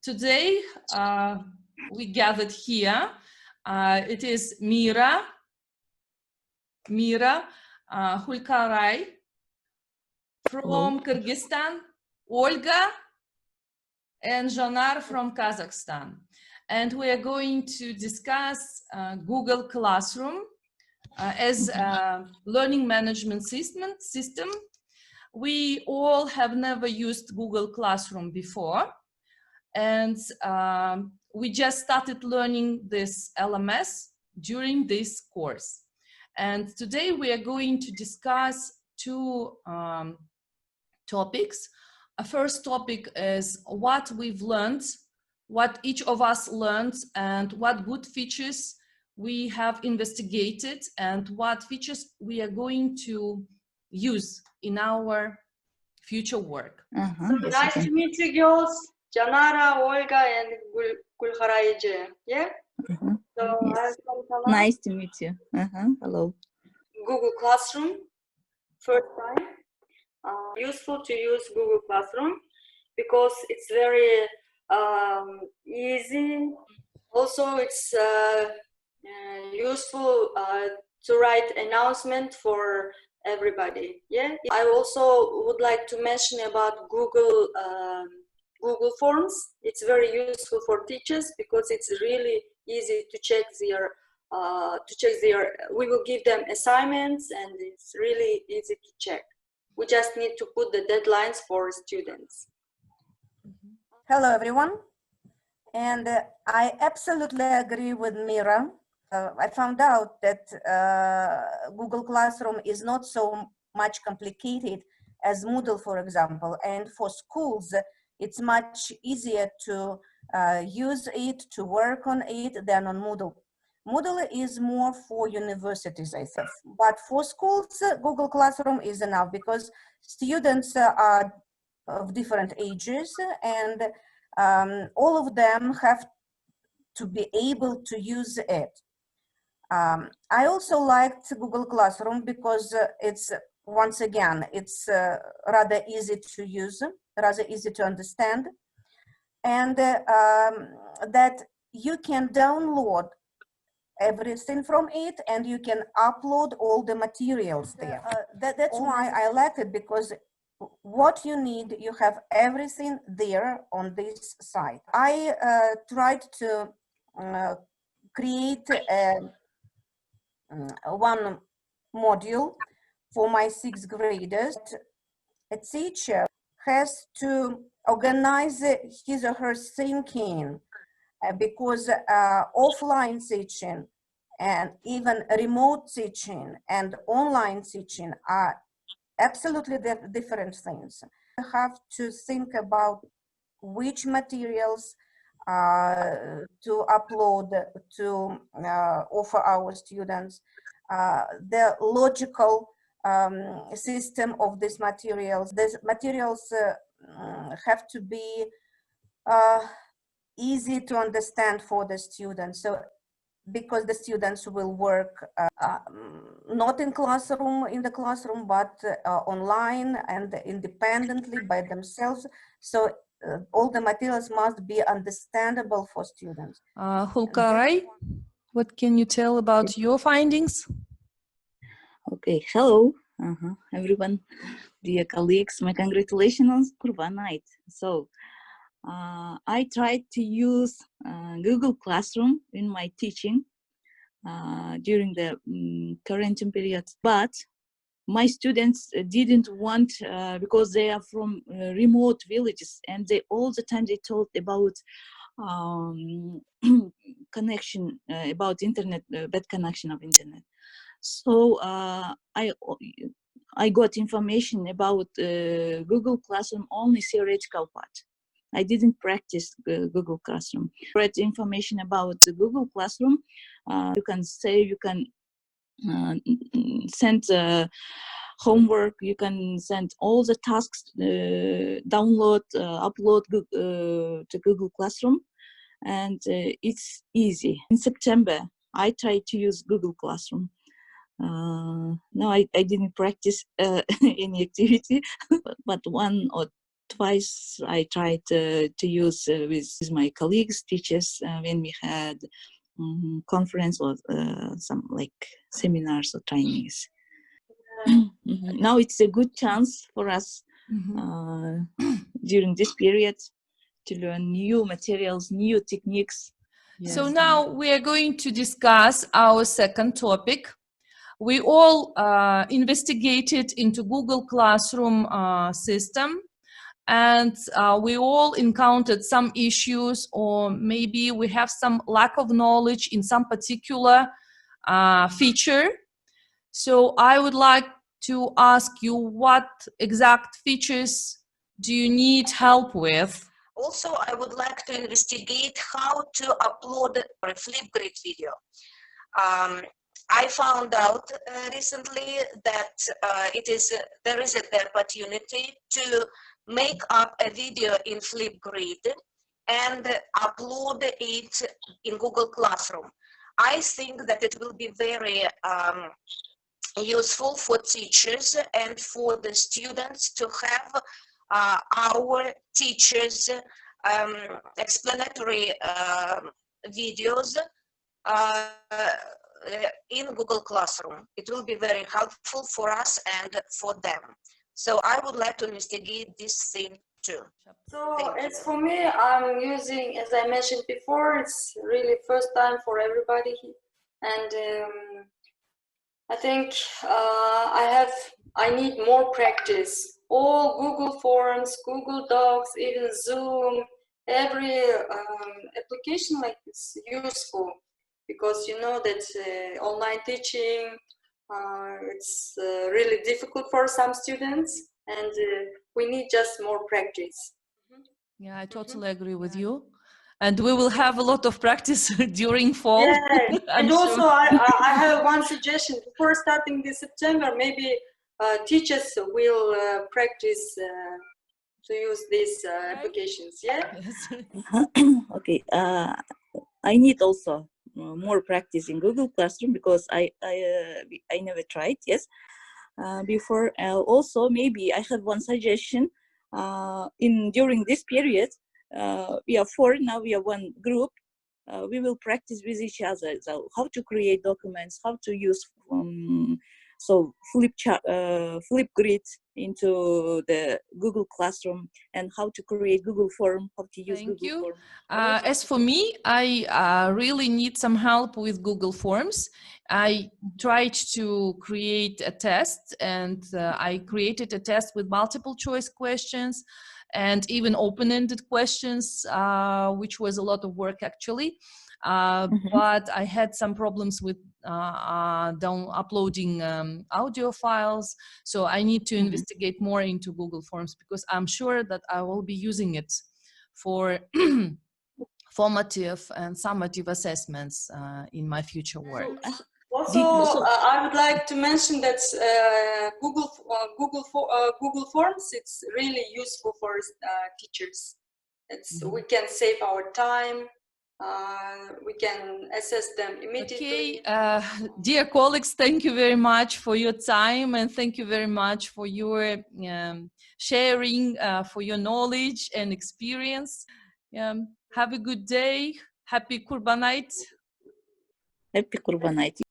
Today we gathered here. It is Mira Hulkaray from Kyrgyzstan, Olga and Janar from Kazakhstan. And we are going to discuss Google Classroom as a learning management system. We all have never used Google Classroom before. And we just started learning this LMS during this course. And today we are going to discuss two topics. A first topic is what we've learned, what each of us learned, and what good features we have investigated, and what features we are going to use in our future work. Nice to meet you, girls. Janara, Olga, and Gulkharayeje. Yeah? So yes. Nice to meet you. Hello. Google Classroom, first time. Useful to use Google Classroom because it's very easy. Also, it's useful to write announcement for everybody. Yeah. I also would like to mention about Google Forms. It's very useful for teachers because it's really easy to check their. We will give them assignments, and it's really easy to check. We just need to put the deadlines for students. Hello, everyone. And I absolutely agree with Mira. I found out that Google Classroom is not so much complicated as Moodle, for example. And for schools, it's much easier to use it, to work on it than on Moodle. Moodle is more for universities, I think. But for schools, Google Classroom is enough because students are of different ages, and all of them have to be able to use it. I also liked Google Classroom because it's, once again, it's rather easy to use, rather easy to understand, and that you can download everything from it, and you can upload all the materials there. That's why I like it, because what you need, you have everything there on this site. I tried to create one module for my 6th graders. A teacher has to organize his or her thinking, because offline teaching and even remote teaching and online teaching are absolutely different things. You have to think about which materials to upload, to offer our students, the logical system of these materials. These materials have to be easy to understand for the students. So, because the students will work not in the classroom, but online and independently by themselves. So all the materials must be understandable for students. Hulkaray, what can you tell about your findings? Okay, hello, everyone, dear colleagues. My congratulations on Kurban night. So, I tried to use Google Classroom in my teaching during the quarantine period, but my students didn't want, because they are from remote villages, and they all the time they told about connection, about internet, bad connection of internet. So I got information about Google Classroom, only theoretical part. I didn't practice Google Classroom. Read information about the Google Classroom. You can send homework. You can send all the tasks, download, upload to Google Classroom, and it's easy. In September, I tried to use Google Classroom. No, I didn't practice any activity, but 1 or twice I tried to use with my colleagues, teachers, when we had conference or some like seminars or trainings. Now it's a good chance for us during this period to learn new materials, new techniques. Yes. So now we are going to discuss our second topic. We all investigated into Google Classroom system, and we all encountered some issues, or maybe we have some lack of knowledge in some particular feature. So I would like to ask you, what exact features do you need help with? Also, I would like to investigate how to upload a Flipgrid video. I found out recently that there is the opportunity to make up a video in Flipgrid and upload it in Google Classroom. I think that it will be very useful for teachers and for the students to have our teachers' explanatory videos in Google Classroom. It will be very helpful for us and for them. So I would like to investigate this thing too. So as for me, I'm using, as I mentioned before, it's really first time for everybody, and I think I need more practice. All Google Forms, Google Docs, even Zoom, every application like this useful, because you know that online teaching, it's really difficult for some students, and we need just more practice. Yeah, I totally agree with you. And we will have a lot of practice during fall. Yeah, and also I have one suggestion. Before starting this September, maybe teachers will practice to use these applications. Yeah. Yes. Okay. I need also more practice in Google Classroom, because I never tried. Yes. Before. Also, maybe I have one suggestion. During this period, we are four now. We are one group. We will practice with each other. So how to create documents, how to use Flipgrid into the Google Classroom, and how to create Google Form, how to use Google Form. As for me, I really need some help with Google Forms. I tried to create a test, and I created a test with multiple choice questions and even open-ended questions, which was a lot of work actually. But I had some problems with uploading audio files. So I need to investigate more into Google Forms, because I'm sure that I will be using it for formative and summative assessments in my future work. Also, I would like to mention that Google Forms, it's really useful for teachers. We can save our time. We can assess them immediately. Okay, dear colleagues, thank you very much for your time, and thank you very much for your sharing, for your knowledge and experience. Have a good day. Happy Kurbanite. Happy Kurbanite.